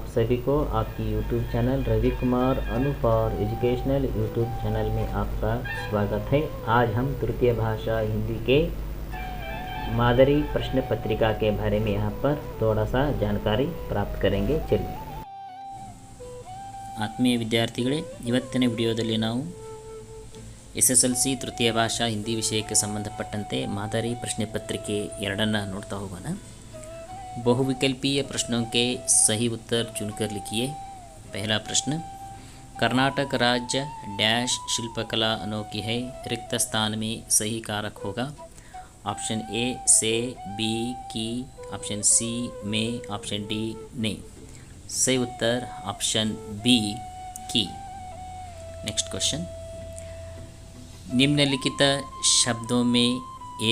आप सभी को आपकी YouTube channel Ravi Kumar Anu for educational YouTube channel में आपका स्वागत है। आज हम तृतीय भाषा हिंदी के मादरी प्रश्न पत्रिका के बारे में यहाँ पर थोड़ा सा जानकारी प्राप्त करेंगे। चलिए, ಆತ್ಮೀಯ ವಿದ್ಯಾರ್ಥಿಗಳೇ, ಇವತ್ತಿನ ವಿಡಿಯೋದಲ್ಲಿ ನಾವು SSLC ತೃತೀಯ ಭಾಷಾ ಹಿಂದಿ ವಿಷಯಕ್ಕೆ ಸಂಬಂಧಪಟ್ಟಂತೆ ಮಾದರಿ ಪ್ರಶ್ನೆ ಪತ್ರಿಕೆ 2 ನೋಡ್ತಾ ಹೋಗೋಣ। बहुविकल्पीय प्रश्नों के सही उत्तर चुनकर लिखिए। पहला प्रश्न, कर्नाटक राज्य डैश शिल्पकला अनोखी है, रिक्त स्थान में सही कारक होगा। ऑप्शन ए से, बी की, ऑप्शन सी में, ऑप्शन डी ने। सही उत्तर ऑप्शन बी की। नेक्स्ट क्वेश्चन, निम्नलिखित शब्दों में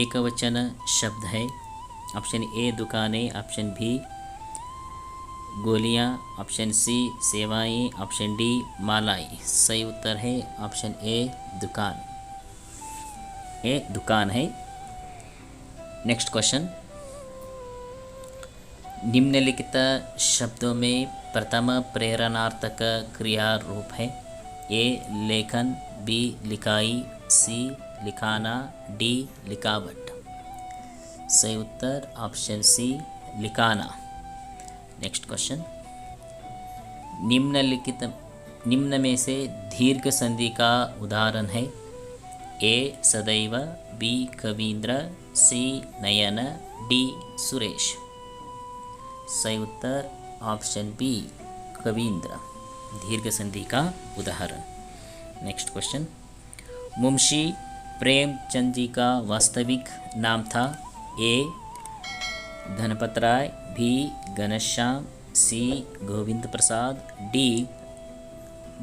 एकवचन शब्द है। ऑप्शन ए दुकानें, ऑप्शन बी गोलियां, ऑप्शन सी सेवाएं, ऑप्शन डी मालाएं। सही उत्तर है ऑप्शन ए दुकान। ए दुकान है। नेक्स्ट क्वेश्चन, निम्नलिखित शब्दों में प्रथम प्रेरणार्थक क्रिया रूप है। ए लेखन, बी लिखाई, सी लिखाना, डी लिखावट। सही उत्तर ऑप्शन सी लिखाना। नेक्स्ट क्वेश्चन, निम्न में से दीर्घ संधि का उदाहरण है। ए सदैव, बी कवींद्र, सी नयन, डी सुरेश। सही उत्तर ऑप्शन बी कवींद्र, दीर्घ संधि का उदाहरण। नेक्स्ट क्वेश्चन, मुंशी प्रेमचंद जी का वास्तविक नाम था। A Dhanpat Rai, B Ghanshyam, C Govind Prasad, D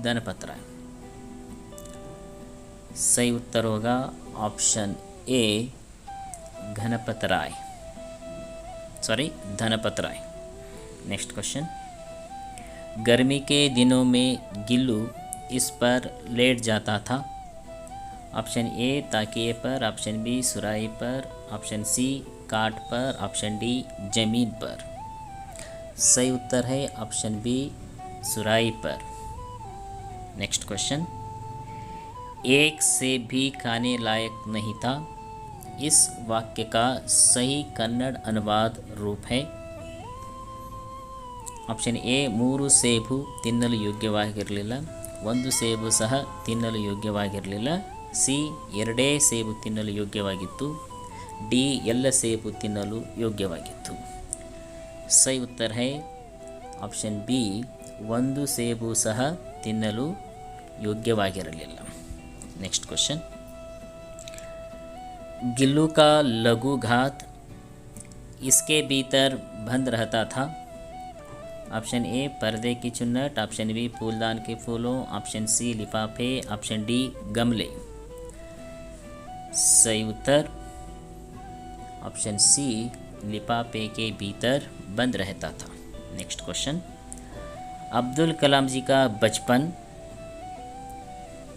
Dhanpat Rai. सही उत्तर होगा option A Dhanpat Rai. Next question, गर्मी के दिनों में गिल्लू इस पर लेट जाता था। ऑप्शन ए ताकिए पर, ऑप्शन बी सुराही पर, ऑप्शन सी काट पर, ऑप्शन डी जमीन पर। सही उत्तर है ऑप्शन बी सुराही पर। नेक्स्ट क्वेश्चन, एक सेब भी खाने लायक नहीं था। इस वाक्य का सही कन्नड़ अनुवाद रूप है। ಆಪ್ಷನ್ ಎ 3 ಸೇಬು ತಿನ್ನಲು ಯೋಗ್ಯವಾಗಿರಲಿಲ್ಲ, 1 ಸೇಬು ಸಹ ತಿನ್ನಲು ಯೋಗ್ಯವಾಗಿರಲಿಲ್ಲ, ಸಿ 2 ಸೇಬು ತಿನ್ನಲು ಯೋಗ್ಯವಾಗಿತ್ತು, ಡಿ ಎಲ್ಲ ಸೇಬು ತಿನ್ನಲು ಯೋಗ್ಯವಾಗಿತ್ತು। ಸही उत्तर है ऑप्शन बी 1 ಸೇಬು ಸಹ ತಿನ್ನಲು ಯೋಗ್ಯವಾಗಿರಲಿಲ್ಲ। नेक्स्ट क्वेश्चन, गिल्लू का लघु घात इसके भीतर बंद रहता था। ऑप्शन ए पर्दे की चुन्नट, ऑप्शन बी फूलदान के फूलों, ऑप्शन सी लिफाफे, ऑप्शन डी गमले। सही उत्तर ऑप्शन सी लिफाफे के भीतर बंद रहता था। नेक्स्ट क्वेश्चन, अब्दुल कलाम जी का बचपन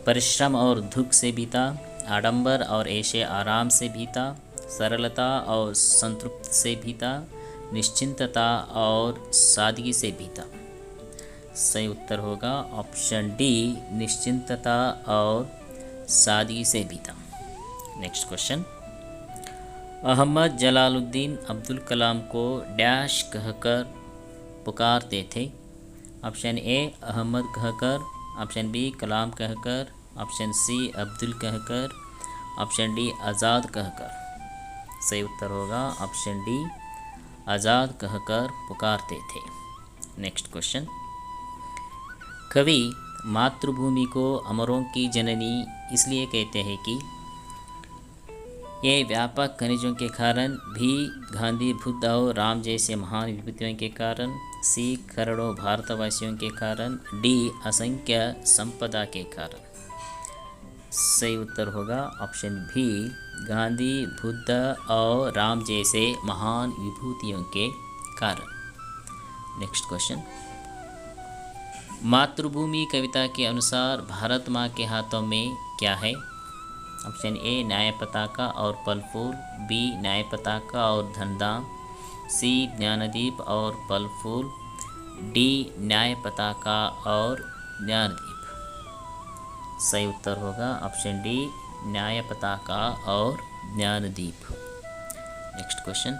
परिश्रम और दुख से बीता, आडंबर और ऐशे आराम से बीता, सरलता और संतृप्त से बीता, निश्चिंतता और सादगी से बीता। सही उत्तर होगा ऑप्शन डी निश्चिंतता और सादगी से बीता। नेक्स्ट क्वेश्चन, अहमद जलालुद्दीन अब्दुल कलाम को डैश कहकर पुकारते थे। ऑप्शन ए अहमद कहकर, ऑप्शन बी कलाम कहकर, ऑप्शन सी अब्दुल कहकर, ऑप्शन डी आज़ाद कहकर। सही उत्तर होगा ऑप्शन डी आज़ाद कहकर पुकारते थे। नेक्स्ट क्वेश्चन, कवि मातृभूमि को अमरों की जननी इसलिए कहते हैं कि ये व्यापक खनिजों के कारण, भी गांधी, बुद्ध और राम जैसे महान विभूतियों के कारण, सी करोड़ों भारतवासियों के कारण, डी असंख्य संपदा के कारण। सही उत्तर होगा ऑप्शन बी गांधी, बुद्ध और राम जैसे महान विभूतियों के कारण। नेक्स्ट क्वेश्चन, मातृभूमि कविता के अनुसार भारत माँ के हाथों में क्या है। ऑप्शन ए न्याय पताका और फल फूल, बी न्याय पताका और धनदाम, सी ज्ञानदीप और फल फूल, डी न्याय पताका और ज्ञानदीप। सही उत्तर होगा ऑप्शन डी न्याय पताका और ज्ञानदीप। नेक्स्ट क्वेश्चन,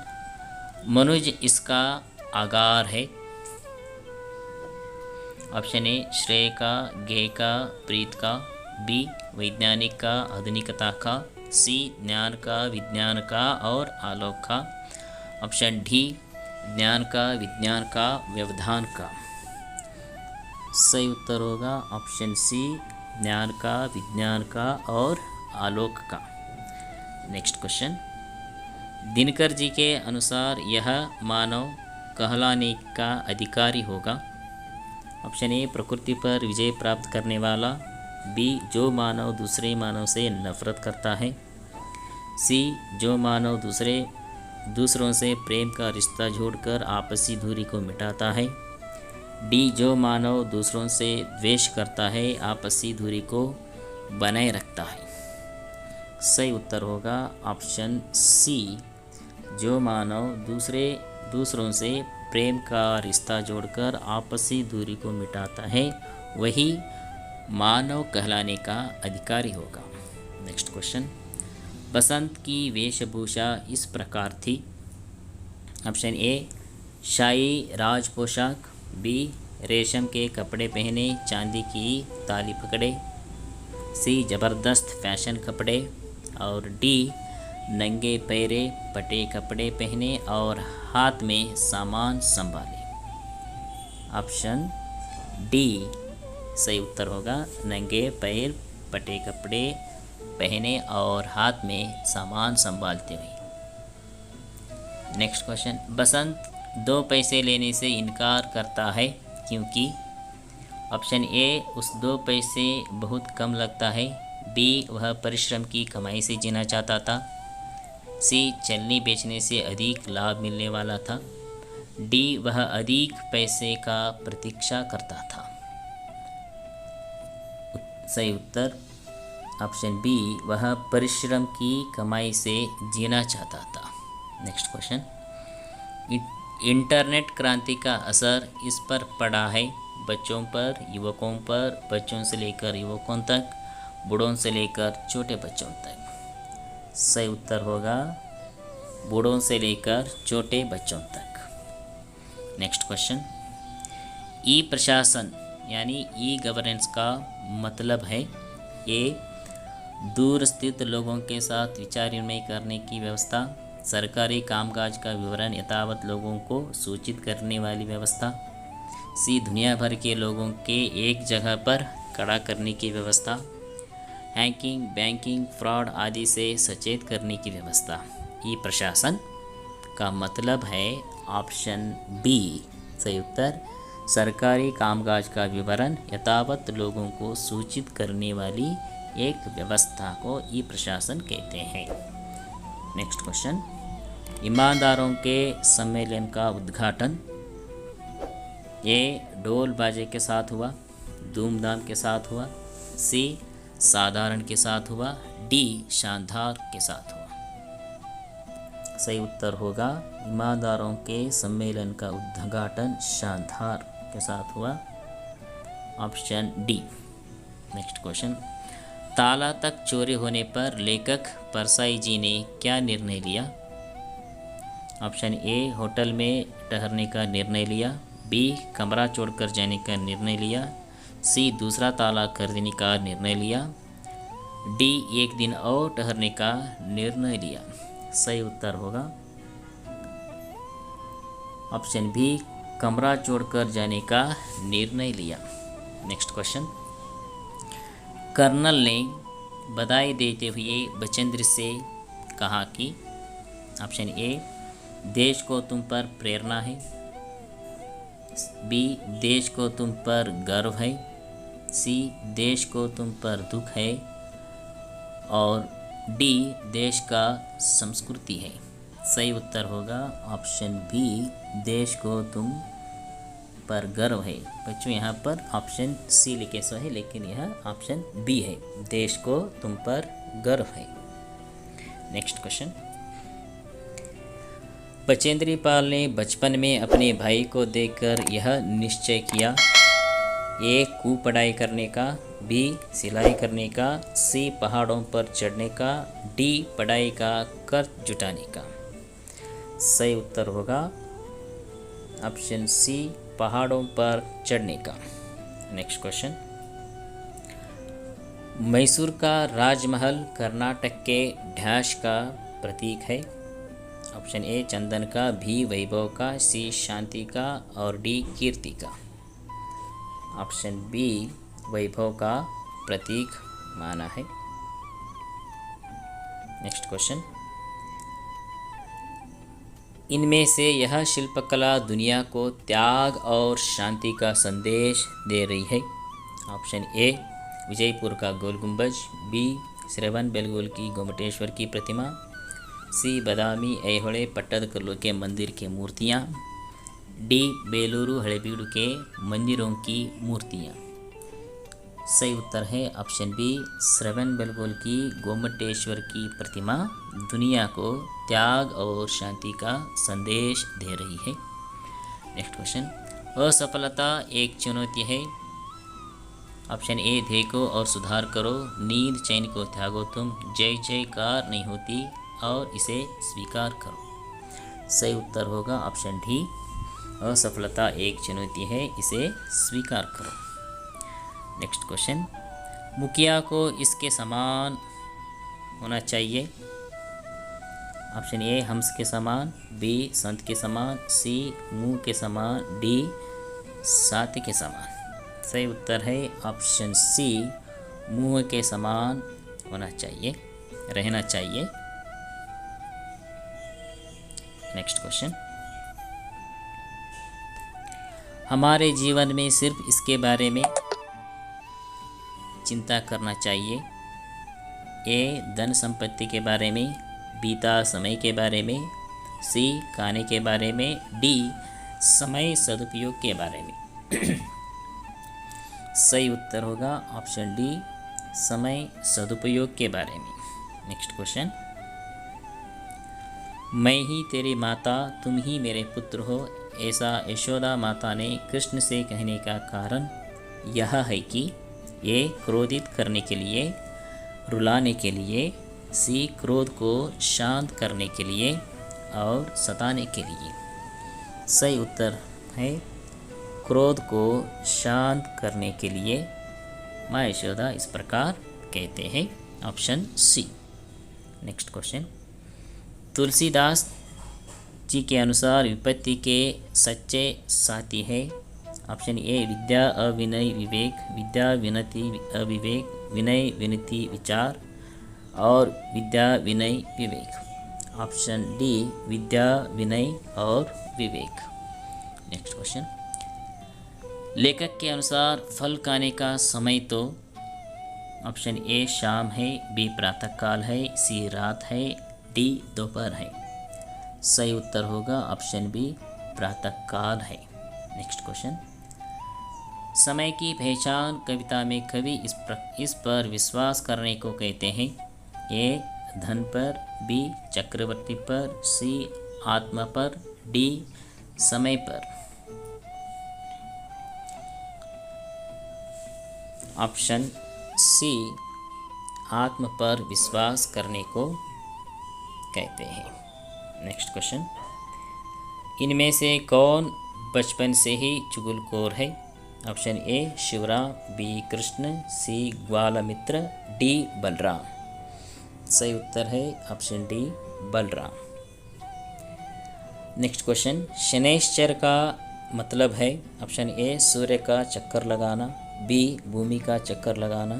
मनुज इसका आगार है। ऑप्शन ए श्रेय का, गेय का, प्रीत का, बी वैज्ञानिक का, आधुनिकता का, सी ज्ञान का, विज्ञान का और आलोक का। ऑप्शन डी ज्ञान का, विज्ञान का, व्यवधान का। सही उत्तर होगा ऑप्शन सी ज्ञान का, विज्ञान का और आलोक का। नेक्स्ट क्वेश्चन, दिनकर जी के अनुसार यह मानव कहलाने का अधिकारी होगा। ऑप्शन ए प्रकृति पर विजय प्राप्त करने वाला, बी जो मानव दूसरे मानव से नफरत करता है, सी जो मानव दूसरों से प्रेम का रिश्ता जोड़कर आपसी दूरी को मिटाता है, डी जो मानव दूसरों से द्वेष करता है आपसी दूरी को बनाए रखता है। सही उत्तर होगा ऑप्शन सी जो मानव दूसरों से प्रेम का रिश्ता जोड़कर आपसी दूरी को मिटाता है वही मानव कहलाने का अधिकारी होगा। नेक्स्ट क्वेश्चन, बसंत की वेशभूषा इस प्रकार थी। ऑप्शन ए शाही राज पोशाक, बी रेशम के कपड़े पहने चांदी की ताली पकड़े, सी जबरदस्त फैशन कपड़े और डी नंगे पैरे पटे कपड़े पहने और हाथ में सामान संभाले। ऑप्शन डी सही उत्तर होगा नंगे पैर पटे कपड़े पहने और हाथ में सामान संभालते हुए। नेक्स्ट क्वेश्चन, बसंत 2 पैसे लेने से इनकार करता है क्योंकि। ऑप्शन ए उस 2 पैसे बहुत कम लगता है, बी वह परिश्रम की कमाई से जीना चाहता था, सी चलनी बेचने से अधिक लाभ मिलने वाला था, डी वह अधिक पैसे का प्रतीक्षा करता था। सही उत्तर ऑप्शन बी वह परिश्रम की कमाई से जीना चाहता था। नेक्स्ट क्वेश्चन, इंटरनेट क्रांति का असर इस पर पड़ा है, बच्चों पर, युवकों पर, बच्चों से लेकर युवकों तक, बूढ़ों से लेकर छोटे बच्चों तक। सही उत्तर होगा बूढ़ों से लेकर छोटे बच्चों तक। नेक्स्ट क्वेश्चन, ई प्रशासन यानी ई गवर्नेंस का मतलब है ए दूर स्थित लोगों के साथ विचार विनिमय करने की व्यवस्था, सरकारी कामकाज का विवरण यथावत लोगों को सूचित करने वाली व्यवस्था, सी दुनिया भर के लोगों के एक जगह पर खड़ा करने की व्यवस्था, हैकिंग, बैंकिंग, फ्रॉड आदि से सचेत करने की व्यवस्था। ई प्रशासन का मतलब है ऑप्शन बी। सही उत्तर सरकारी कामकाज का विवरण यथावत लोगों को सूचित करने वाली एक व्यवस्था को ई प्रशासन कहते हैं। नेक्स्ट क्वेश्चन, ईमानदारों के सम्मेलन का उद्घाटन ए ढोल बाजे के साथ हुआ, धूमधाम के साथ हुआ, सी साधारण के साथ हुआ, डी शानदार के साथ हुआ। सही उत्तर होगा ईमानदारों के सम्मेलन का उद्घाटन शानदार के साथ हुआ, ऑप्शन डी। नेक्स्ट क्वेश्चन, ताला तक चोरी होने पर लेखक परसाई जी ने क्या निर्णय लिया। ऑप्शन ए होटल में ठहरने का निर्णय लिया, बी कमरा छोड़कर जाने का निर्णय लिया, सी दूसरा ताला खरीदने का निर्णय लिया, डी एक दिन और ठहरने का निर्णय लिया। सही उत्तर होगा ऑप्शन बी कमरा छोड़कर जाने का निर्णय लिया। नेक्स्ट क्वेश्चन, कर्नल ने बधाई देते हुए बचेंद्र से कहा कि। ऑप्शन ए देश को तुम पर प्रेरणा है, बी देश को तुम पर गर्व है, सी देश को तुम पर दुख है और डी देश का संस्कृति है। सही उत्तर होगा ऑप्शन बी देश को तुम पर गर्व है। बच्चों यहाँ पर ऑप्शन सी लिखे सो है लेकिन यह ऑप्शन बी है, देश को तुम पर गर्व है। नेक्स्ट क्वेश्चन, बचेंद्री पाल ने बचपन में अपने भाई को देखकर यह निश्चय किया, ए खूब पढ़ाई करने का, बी सिलाई करने का, सी पहाड़ों पर चढ़ने का, डी पढ़ाई का कर्ज जुटाने का। सही उत्तर होगा ऑप्शन सी, पहाड़ों पर चढ़ने का। नेक्स्ट क्वेश्चन, मैसूर का राजमहल कर्नाटक के डैश का प्रतीक है। ऑप्शन ए चंदन का, बी वैभव का, सी शांति का और डी कीर्ति का। ऑप्शन बी वैभव का प्रतीक माना है। नेक्स्ट क्वेश्चन, इनमें से यह शिल्पकला दुनिया को त्याग और शांति का संदेश दे रही है। ऑप्शन ए विजयपुर का गोल गुंबज, बी श्रवण बेलगोल की गोमटेश्वर की प्रतिमा, सी बदामी ऐहोळे पट्टदकल्लु के मंदिर की मूर्तियाँ, डी बेलूरू हळेबीडु के मंदिरों की मूर्तियाँ। सही उत्तर है ऑप्शन बी, श्रवण बेलगोल की गोमटेश्वर की प्रतिमा दुनिया को त्याग और शांति का संदेश दे रही है। नेक्स्ट क्वेश्चन, असफलता एक चुनौती है। ऑप्शन ए देखो और सुधार करो, नींद चैन को त्यागो तुम, जय जयकार नहीं होती और इसे स्वीकार करो। सही उत्तर होगा ऑप्शन डी, असफलता एक चुनौती है, इसे स्वीकार करो। नेक्स्ट क्वेश्चन, मुखिया को इसके समान होना चाहिए। ऑप्शन ए हंस के समान, बी संत के समान, सी मुंह के समान, डी साथी के समान। सही उत्तर है ऑप्शन सी, मुंह के समान होना चाहिए, रहना चाहिए। नेक्स्ट क्वेश्चन, हमारे जीवन में सिर्फ इसके बारे में चिंता करना चाहिए। ए धन संपत्ति के बारे में, बीता समय के बारे में, सी खाने के बारे में, डी समय सदुपयोग के बारे में। सही उत्तर होगा ऑप्शन डी, समय सदुपयोग के बारे में। नेक्स्ट क्वेश्चन, मैं ही तेरी माता तुम ही मेरे पुत्र हो, ऐसा यशोदा माता ने कृष्ण से कहने का कारण यह है कि ये क्रोधित करने के लिए, रुलाने के लिए, सी क्रोध को शांत करने के लिए और सताने के लिए। सही उत्तर है क्रोध को शांत करने के लिए माँ यशोदा इस प्रकार कहते हैं, option C. Next question, Tulsidas ji के अनुसार विपत्ति के सच्चे साथी है। ऑप्शन ए विद्या अविनय विवेक, विद्या विनति अविवेक, विनय विनति विचार और विद्या विनय विवेक। ऑप्शन डी विद्या विनय और विवेक। नेक्स्ट क्वेश्चन, लेखक के अनुसार फल खाने का समय तो ऑप्शन ए शाम है, बी प्रातःकाल है, सी रात है, डी दोपहर है। सही उत्तर होगा ऑप्शन बी प्रातःकाल है। नेक्स्ट क्वेश्चन, समय की पहचान कविता में कवि इस पर विश्वास करने को कहते हैं। ए धन पर, बी चक्रवर्ती पर, सी आत्मा पर, डी समय पर। ऑप्शन सी आत्म पर विश्वास करने को कहते हैं। नेक्स्ट क्वेश्चन, इनमें से कौन बचपन से ही चुगलखोर है? Option A Shivram, B Krishna, C ग्वालमित्र, डी बलराम। सही उत्तर है option D Balram. Next question, Shanaishchar का मतलब है? ऑप्शन ए सूर्य का चक्कर लगाना, बी भूमि का चक्कर लगाना,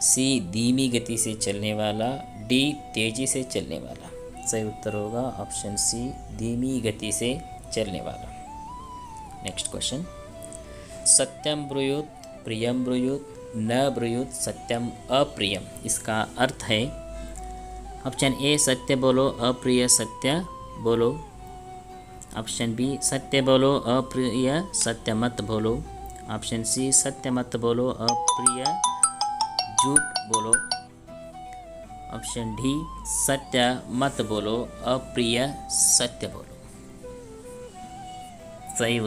सी धीमी गति से चलने वाला, डी तेजी से चलने वाला। सही उत्तर होगा ऑप्शन सी धीमी गति से चलने वाला। नेक्स्ट क्वेश्चन, सत्यम ब्रूयुत, प्रियम ब्रूयुत, न ब्रूयुत, सत्यम अप्रियम, इसका अर्थ है? ऑप्शन ए सत्य बोलो, अप्रिय सत्य बोलो। ऑप्शन बी सत्य बोलो, अप्रिय सत्य मत बोलो। ऑप्शन सी सत्य मत बोलो, अप्रिय झूठ बोलो। ऑप्शन डी सत्य मत बोलो, अप्रिय सत्य बोलो। सही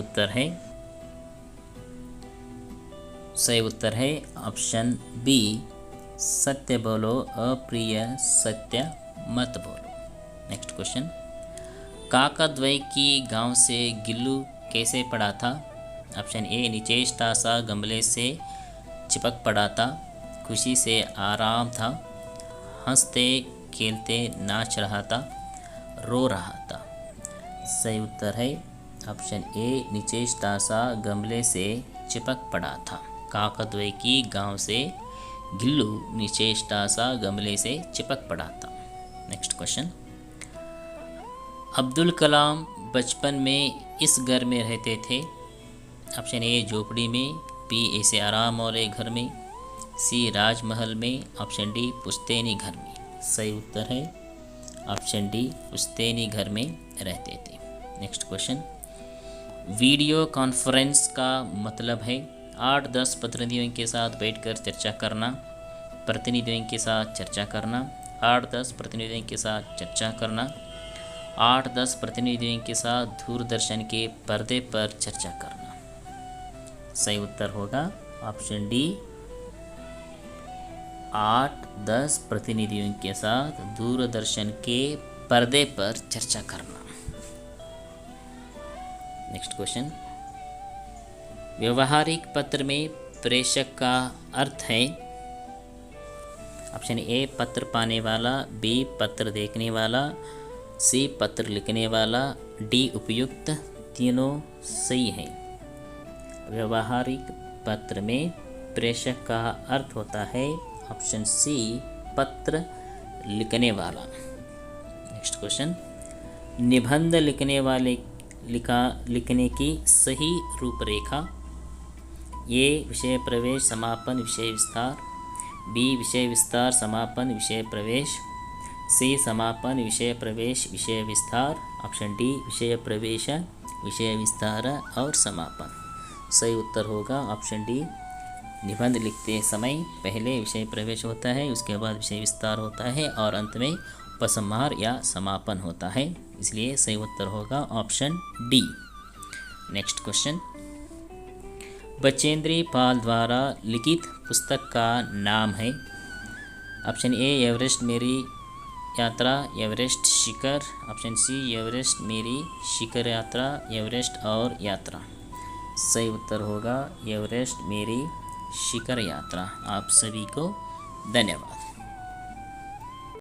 उत्तर है ऑप्शन बी सत्य बोलो, अप्रिय सत्य मत बोलो। नेक्स्ट क्वेश्चन, काकाद्वय की गांव से गिल्लू कैसे पड़ा था? ऑप्शन ए नीचेश तासा गमले से चिपक पड़ा था, खुशी से आराम था, हंसते खेलते नाच रहा था, रो रहा था। सही उत्तर है ऑप्शन ए नीचेश तासा गमले से चिपक पड़ा था। काकाद्वय की गांव से गिल्लू नीचेश तासा गमले से चिपक पड़ा था। नेक्स्ट क्वेश्चन, अब्दुल कलाम बचपन में इस घर में रहते थे। ऑप्शन ए झोपड़ी में, बी ऐसे आराम वाले घर में, सी राजमहल में, ऑप्शन डी पुश्तैनी घर में। सही उत्तर है ऑप्शन डी पुश्तैनी घर में रहते थे। नेक्स्ट क्वेश्चन, वीडियो कॉन्फ्रेंस का मतलब है 8-10 प्रतिनिधियों के साथ बैठकर चर्चा करना, प्रतिनिधियों के साथ चर्चा करना, 8-10 प्रतिनिधियों के साथ चर्चा करना, 8-10 प्रतिनिधियों के साथ दूरदर्शन के पर्दे पर चर्चा करना। सही उत्तर होगा ऑप्शन डी 8-10 प्रतिनिधियों के साथ दूरदर्शन के पर्दे पर चर्चा करना। नेक्स्ट क्वेश्चन, व्यवहारिक पत्र में प्रेषक का अर्थ है। ऑप्शन ए पत्र पाने वाला, बी पत्र देखने वाला, सी पत्र लिखने वाला, डी उपयुक्त। तीनों सही है। व्यवहारिक पत्र में प्रेषक का अर्थ होता है ऑप्शन सी पत्र लिखने वाला। नेक्स्ट क्वेश्चन, निबंध लिखने की सही रूपरेखा। ए विषय प्रवेश समापन विषय विस्तार, बी विषय विस्तार समापन विषय प्रवेश, सी समापन विषय प्रवेश विषय विस्तार, ऑप्शन डी विषय प्रवेश विषय विस्तार और समापन। सही उत्तर होगा ऑप्शन डी निबंध लिखते समय पहले विषय प्रवेश होता है, उसके बाद विषय विस्तार होता है और अंत में उपसंहार या समापन होता है, इसलिए सही उत्तर होगा option D. Next question, Bachendri Pal द्वारा लिखित पुस्तक का नाम है। ऑप्शन ए एवरेस्ट मेरी यात्रा, एवरेस्ट शिखर, ऑप्शन सी एवरेस्ट मेरी शिखर यात्रा, एवरेस्ट और यात्रा। सही उत्तर होगा एवरेस्ट मेरी शिखर यात्रा। आप सभी को धन्यवाद।